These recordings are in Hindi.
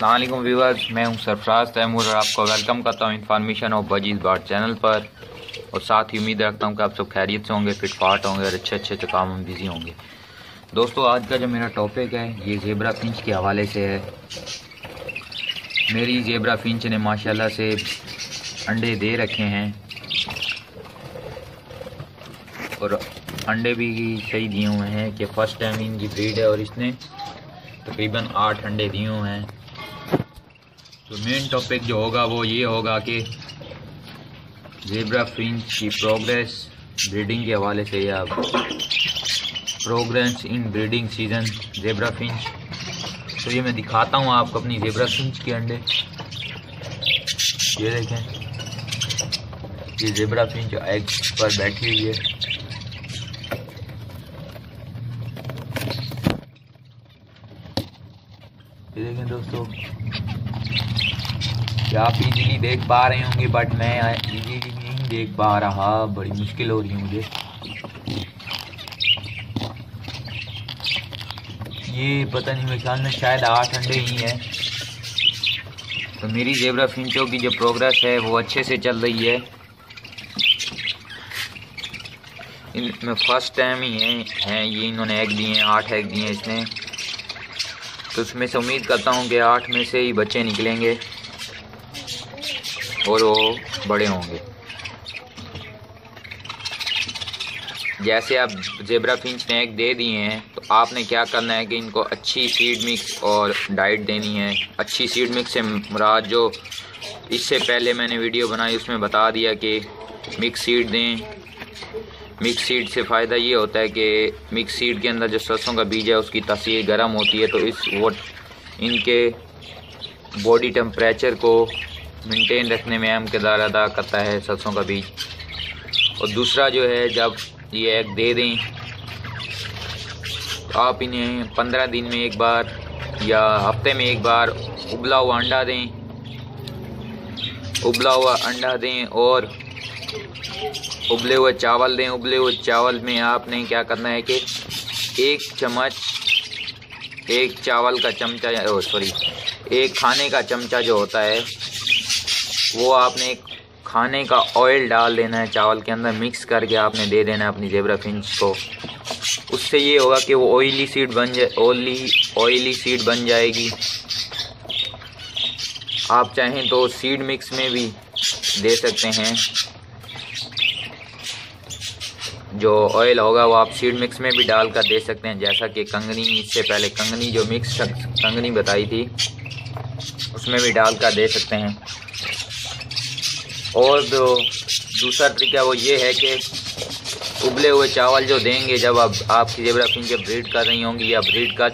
अस्सलाम वालेकुम व्यूअर्स, मैं हूं सरफराज तैमूर और आपको वेलकम करता हूं information of budgies bird channel पर। और साथ ही उम्मीद रखता हूं कि आप सब खैरियत से होंगे, फिटफाट होंगे और अच्छे काम में बिज़ी होंगे। दोस्तों, आज का जो मेरा टॉपिक है ये ज़ेबरा फिंच के हवाले से है। मेरी ज़ेबरा फिंच ने माशाल्लाह से अंडे दे रखे हैं और अंडे भी सही दिए हुए हैं कि फ़र्स्ट टाइम इनकी ब्रीड है और इसने तकरीबन 8 अंडे दिए हुए हैं। तो मेन टॉपिक जो होगा वो ये होगा कि ज़ेबरा फिंच की प्रोग्रेस ब्रीडिंग के हवाले से या progress in breeding season zebra Finch. तो ये मैं दिखाता हूँ आपको अपनी ज़ेबरा फिंच के अंडे। ये देखें, ये ज़ेबरा फिंच एग पर बैठी हुई है। ये देखें दोस्तों, क्या आप इजीली देख पा रहे होंगे, बट मैं इजीली नहीं देख पा रहा, बड़ी मुश्किल हो रही है मुझे। ये पता नहीं, मेरे ख्याल में शायद 8 अंडे ही हैं। तो मेरी ज़ेबरा फिंचों की जो प्रोग्रेस है वो अच्छे से चल रही है। इनमें फर्स्ट टाइम ही हैं ये, इन्होंने एग दिए हैं, 8 एग दिए हैं इसने। तो उसमें से उम्मीद करता हूँ कि 8 में से ही बच्चे निकलेंगे और वो बड़े होंगे। जैसे आप ज़ेबरा फिंच ने एग दे दिए हैं तो आपने क्या करना है कि इनको अच्छी सीड मिक्स और डाइट देनी है। अच्छी सीड मिक्स से मुराद, जो इससे पहले मैंने वीडियो बनाई उसमें बता दिया कि मिक्स सीड दें। मिक्स सीड से फ़ायदा ये होता है कि मिक्स सीड के अंदर जो सरसों का बीज है उसकी तासीर गर्म होती है, तो इनके बॉडी टेम्परेचर को मेंटेन रखने में अहम किरदार अदा करता है सरसों का बीज। और दूसरा जो है, जब ये एग दे दें तो आप इन्हें 15 दिन में एक बार या हफ्ते में एक बार उबला हुआ अंडा दें। उबला हुआ अंडा दें और उबले हुए चावल दें। उबले हुए चावल में आपने क्या करना है कि एक चावल का चमचा, एक खाने का चमचा जो होता है वो आपने एक खाने का ऑयल डाल देना है चावल के अंदर, मिक्स करके आपने दे देना है अपनी ज़ेबरा फिंच को। उससे ये होगा कि वो ऑयली सीड बन जाएगी। आप चाहें तो सीड मिक्स में भी दे सकते हैं, जो ऑयल होगा वो आप सीड मिक्स में भी डाल कर दे सकते हैं। जैसा कि कंगनी, इससे पहले कंगनी जो मिक्स कंगनी बताई थी उसमें भी डाल कर दे सकते हैं। और जो दूसरा तरीका वो ये है कि उबले हुए चावल जो देंगे, जब आपकी ज़ेबरा फिंच ब्रीड कर रही होंगी या ब्रीड कर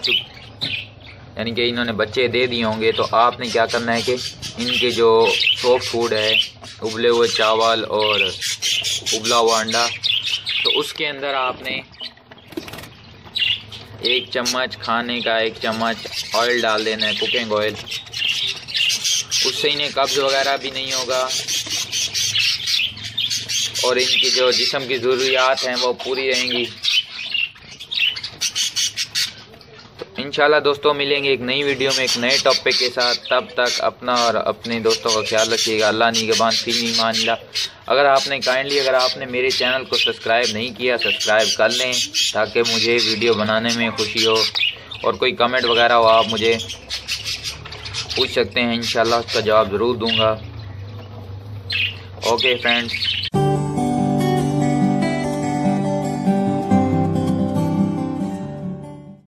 यानी कि इन्होंने बच्चे दे दिए होंगे, तो आपने क्या करना है कि इनके जो सॉफ्ट फूड है, उबले हुए चावल और उबला हुआ अंडा, तो उसके अंदर आपने 1 चम्मच खाने का 1 चम्मच ऑयल डाल देना है, कुकिंग ऑयल। उससे इन्हें कब्ज़ वगैरह भी नहीं होगा और इनकी जो जिस्म की ज़रूरियात हैं वो पूरी रहेंगी। तो इंशाल्लाह दोस्तों मिलेंगे एक नई वीडियो में एक नए टॉपिक के साथ। तब तक अपना और अपने दोस्तों का ख्याल रखिएगा। अल्लाह निगहबान फी ईमानिल्लाह। अगर आपने मेरे चैनल को सब्सक्राइब नहीं किया, सब्सक्राइब कर लें ताकि मुझे वीडियो बनाने में खुशी हो। और कोई कमेंट वगैरह हो आप मुझे पूछ सकते हैं, इंशाल्लाह उसका जवाब ज़रूर दूंगा। Okay friends.